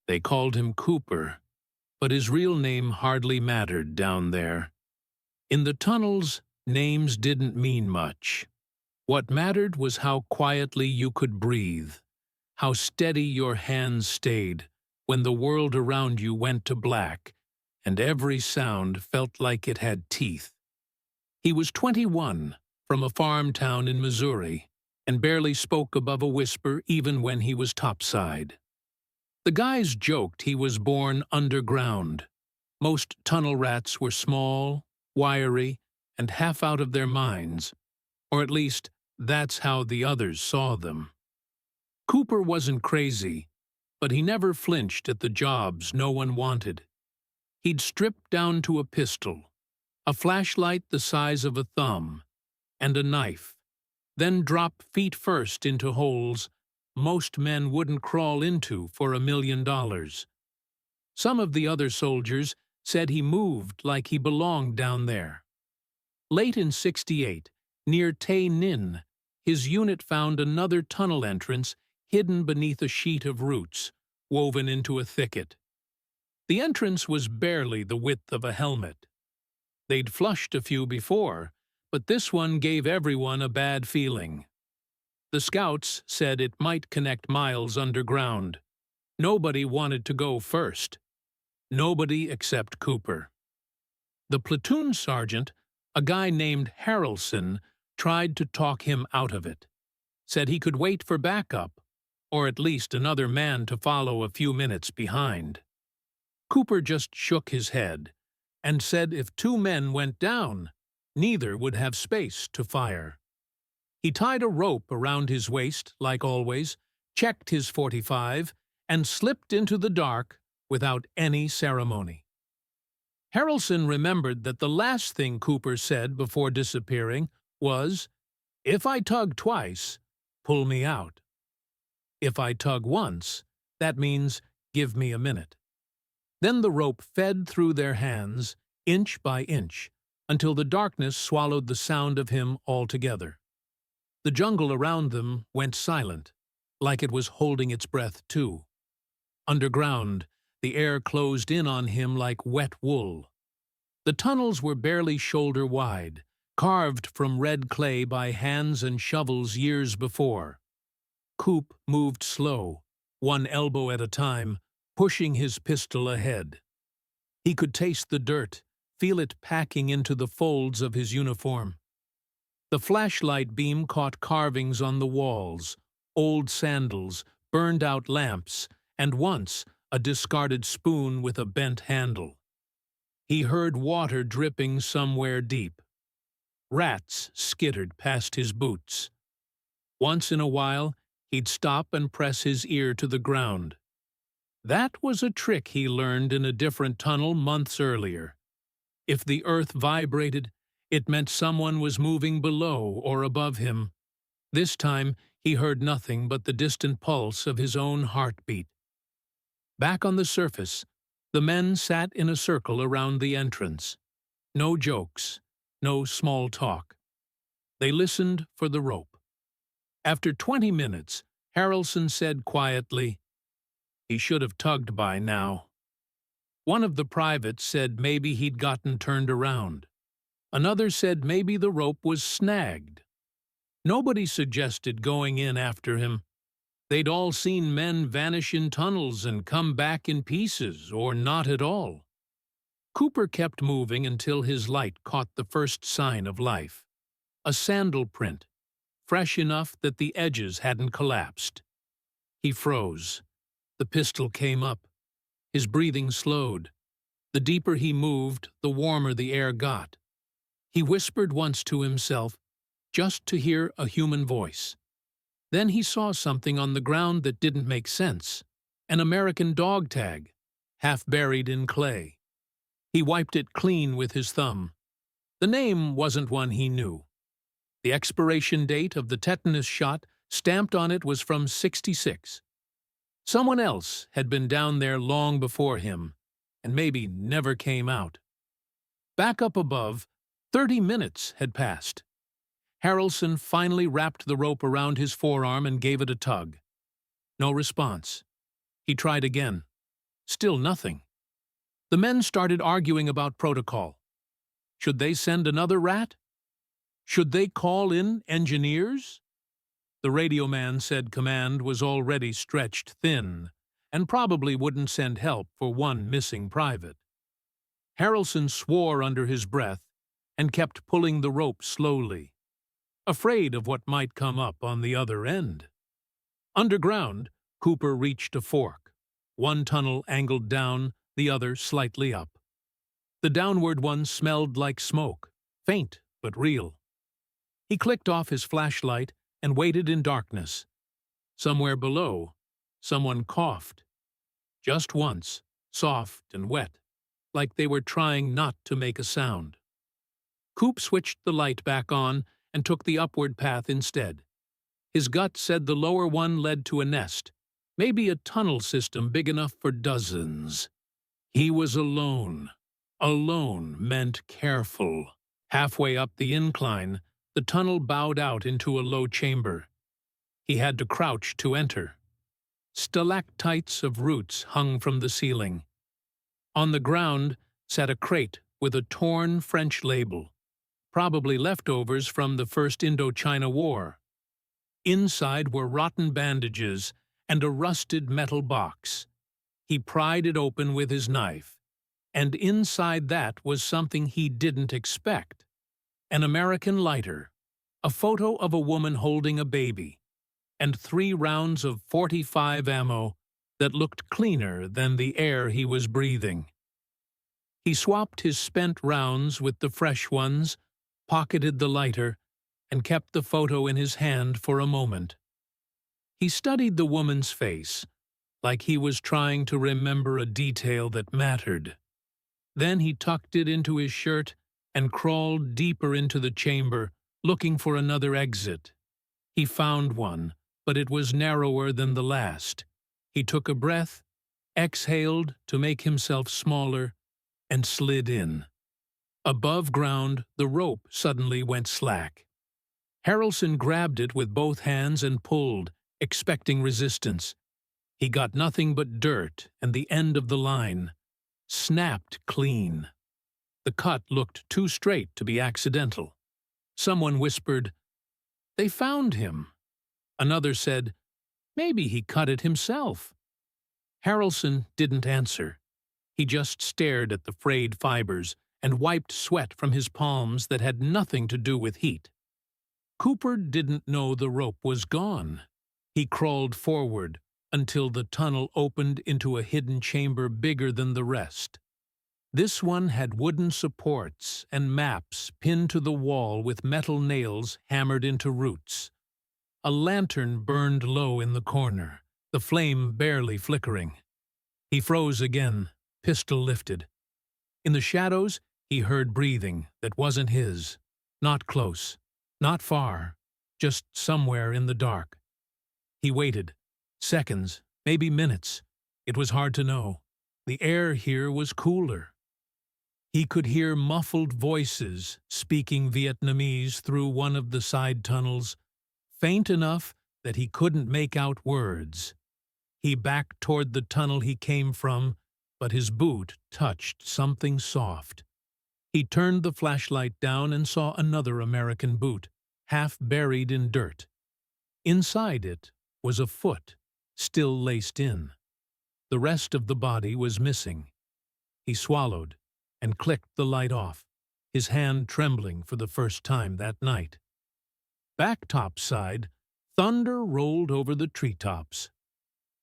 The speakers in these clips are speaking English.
They called him Cooper, but his real name hardly mattered down there. In the tunnels, names didn't mean much. What mattered was how quietly you could breathe, how steady your hands stayed when the world around you went to black, and every sound felt like it had teeth. He was 21, from a farm town in Missouri, and barely spoke above a whisper even when he was topside. The guys joked he was born underground. Most tunnel rats were small, wiry, and half out of their minds, or at least that's how the others saw them. Cooper wasn't crazy, but he never flinched at the jobs no one wanted. He'd strip down to a pistol, a flashlight the size of a thumb, and a knife, then drop feet first into holes most men wouldn't crawl into for $1 million. Some of the other soldiers said he moved like he belonged down there. Late in '68, near Tay Ninh, his unit found another tunnel entrance hidden beneath a sheet of roots, woven into a thicket. The entrance was barely the width of a helmet. They'd flushed a few before, but this one gave everyone a bad feeling. The scouts said it might connect miles underground. Nobody wanted to go first. Nobody except Cooper. The platoon sergeant, a guy named Harrelson, tried to talk him out of it. Said he could wait for backup, or at least another man to follow a few minutes behind. Cooper just shook his head and said if 2 men went down, neither would have space to fire. He tied a rope around his waist, like always, checked his .45, and slipped into the dark without any ceremony. Harrelson remembered that the last thing Cooper said before disappearing was, "If I tug twice, pull me out. If I tug once, that means give me a minute." Then the rope fed through their hands, inch by inch, until the darkness swallowed the sound of him altogether. The jungle around them went silent, like it was holding its breath too. Underground, the air closed in on him like wet wool. The tunnels were barely shoulder wide, carved from red clay by hands and shovels years before. Coop moved slow, one elbow at a time, pushing his pistol ahead. He could taste the dirt, feel it packing into the folds of his uniform. The flashlight beam caught carvings on the walls, old sandals, burned-out lamps, and once a discarded spoon with a bent handle. He heard water dripping somewhere deep. Rats skittered past his boots. Once in a while, he'd stop and press his ear to the ground. That was a trick he learned in a different tunnel months earlier. If the earth vibrated, it meant someone was moving below or above him. This time, he heard nothing but the distant pulse of his own heartbeat. Back on the surface, the men sat in a circle around the entrance. No jokes, no small talk. They listened for the rope. After 20 minutes, Harrelson said quietly, "He should have tugged by now." One of the privates said maybe he'd gotten turned around. Another said maybe the rope was snagged. Nobody suggested going in after him. They'd all seen men vanish in tunnels and come back in pieces, or not at all. Cooper kept moving until his light caught the first sign of life. A sandal print, fresh enough that the edges hadn't collapsed. He froze. The pistol came up. His breathing slowed. The deeper he moved, the warmer the air got. He whispered once to himself, just to hear a human voice. Then he saw something on the ground that didn't make sense. An American dog tag, half buried in clay. He wiped it clean with his thumb. The name wasn't one he knew. The expiration date of the tetanus shot stamped on it was from '66. Someone else had been down there long before him, and maybe never came out. Back up above, 30 minutes had passed. Harrelson finally wrapped the rope around his forearm and gave it a tug. No response. He tried again. Still nothing. The men started arguing about protocol. Should they send another rat? Should they call in engineers? The radio man said command was already stretched thin and probably wouldn't send help for one missing private. Harrelson swore under his breath and kept pulling the rope slowly, afraid of what might come up on the other end. Underground, Cooper reached a fork. One tunnel angled down, the other slightly up. The downward one smelled like smoke, faint but real. He clicked off his flashlight and waited in darkness. Somewhere below, someone coughed. Just once, soft and wet, like they were trying not to make a sound. Coop switched the light back on and took the upward path instead. His gut said the lower one led to a nest, maybe a tunnel system big enough for dozens. He was alone. Alone meant careful. Halfway up the incline, the tunnel bowed out into a low chamber. He had to crouch to enter. Stalactites of roots hung from the ceiling. On the ground sat a crate with a torn French label, probably leftovers from the First Indochina War. Inside were rotten bandages and a rusted metal box. He pried it open with his knife, and inside that was something he didn't expect. An American lighter, a photo of a woman holding a baby, and 3 rounds of .45 ammo that looked cleaner than the air he was breathing. He swapped his spent rounds with the fresh ones, pocketed the lighter, and kept the photo in his hand for a moment. He studied the woman's face, like he was trying to remember a detail that mattered. Then he tucked it into his shirt and crawled deeper into the chamber, looking for another exit. He found one, but it was narrower than the last. He took a breath, exhaled to make himself smaller, and slid in. Above ground, the rope suddenly went slack. Harrelson grabbed it with both hands and pulled, expecting resistance. He got nothing but dirt and the end of the line. Snapped clean. The cut looked too straight to be accidental. Someone whispered, "They found him." Another said, "Maybe he cut it himself." Harrelson didn't answer. He just stared at the frayed fibers and wiped sweat from his palms that had nothing to do with heat. Cooper didn't know the rope was gone. He crawled forward until the tunnel opened into a hidden chamber bigger than the rest. This one had wooden supports and maps pinned to the wall with metal nails hammered into roots. A lantern burned low in the corner, the flame barely flickering. He froze again, pistol lifted. In the shadows, he heard breathing that wasn't his. Not close, not far, just somewhere in the dark. He waited. Seconds, maybe minutes. It was hard to know. The air here was cooler. He could hear muffled voices speaking Vietnamese through one of the side tunnels, faint enough that he couldn't make out words. He backed toward the tunnel he came from, but his boot touched something soft. He turned the flashlight down and saw another American boot, half buried in dirt. Inside it was a foot, still laced in. The rest of the body was missing. He swallowed and clicked the light off, his hand trembling for the first time that night. Back topside, thunder rolled over the treetops.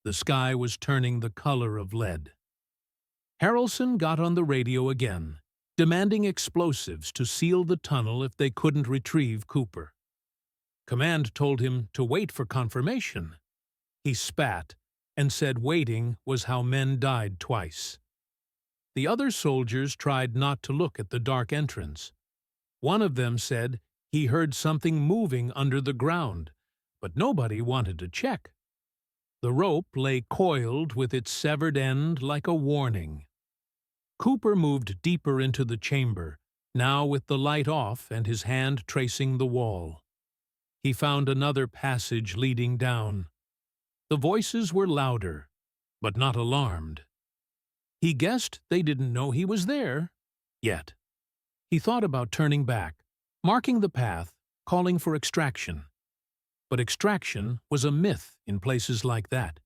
The sky was turning the color of lead. Harrelson got on the radio again, demanding explosives to seal the tunnel if they couldn't retrieve Cooper. Command told him to wait for confirmation. He spat and said waiting was how men died twice. The other soldiers tried not to look at the dark entrance. One of them said he heard something moving under the ground, but nobody wanted to check. The rope lay coiled with its severed end like a warning. Cooper moved deeper into the chamber, now with the light off and his hand tracing the wall. He found another passage leading down. The voices were louder, but not alarmed. He guessed they didn't know he was there yet. He thought about turning back, marking the path, calling for extraction. But extraction was a myth in places like that.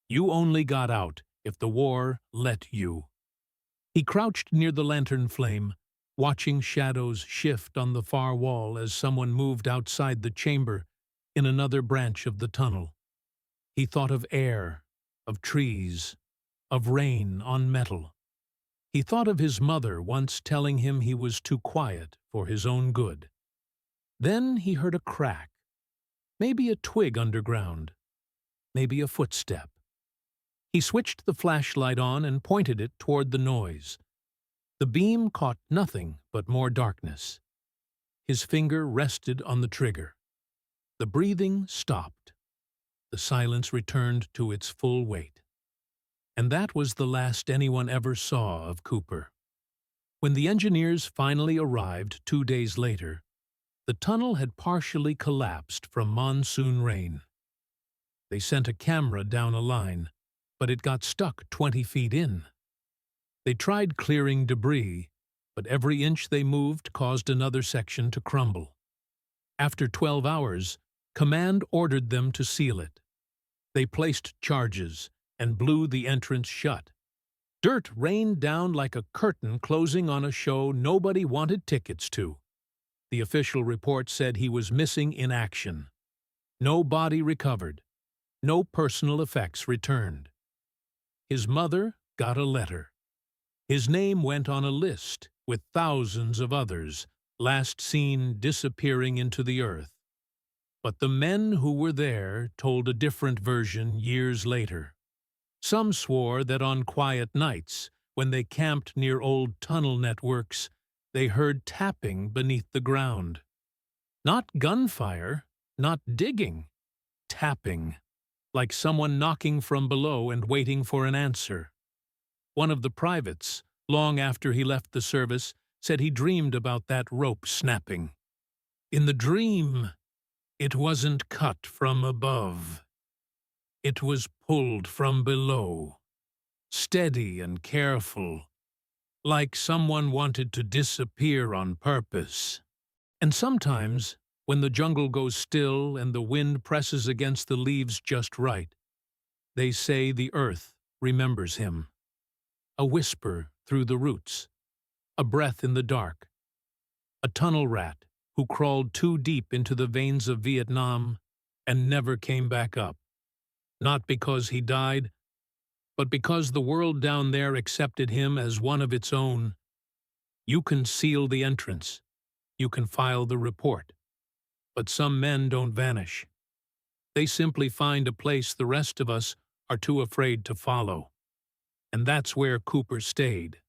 You only got out if the war let you. He crouched near the lantern flame, watching shadows shift on the far wall as someone moved outside the chamber in another branch of the tunnel. He thought of air, of trees, of rain on metal. He thought of his mother once telling him he was too quiet for his own good. Then he heard a crack, maybe a twig underground, maybe a footstep. He switched the flashlight on and pointed it toward the noise. The beam caught nothing but more darkness. His finger rested on the trigger. The breathing stopped. The silence returned to its full weight. And that was the last anyone ever saw of Cooper. When the engineers finally arrived 2 days later, the tunnel had partially collapsed from monsoon rain. They sent a camera down a line, but it got stuck 20 feet in. They tried clearing debris, but every inch they moved caused another section to crumble. After 12 hours, command ordered them to seal it. They placed charges and blew the entrance shut. Dirt rained down like a curtain closing on a show nobody wanted tickets to. The official report said he was missing in action. No body recovered. No personal effects returned. His mother got a letter. His name went on a list with thousands of others, last seen disappearing into the earth. But the men who were there told a different version years later. Some swore that on quiet nights, when they camped near old tunnel networks, they heard tapping beneath the ground. Not gunfire, not digging, tapping, like someone knocking from below and waiting for an answer. One of the privates, long after he left the service, said he dreamed about that rope snapping. In the dream, it wasn't cut from above. It was pulled from below, steady and careful, like someone wanted to disappear on purpose. And sometimes, when the jungle goes still and the wind presses against the leaves just right, they say the earth remembers him. A whisper through the roots, a breath in the dark, a tunnel rat who crawled too deep into the veins of Vietnam and never came back up. Not because he died, but because the world down there accepted him as one of its own. You can seal the entrance. You can file the report. But some men don't vanish. They simply find a place the rest of us are too afraid to follow. And that's where Cooper stayed.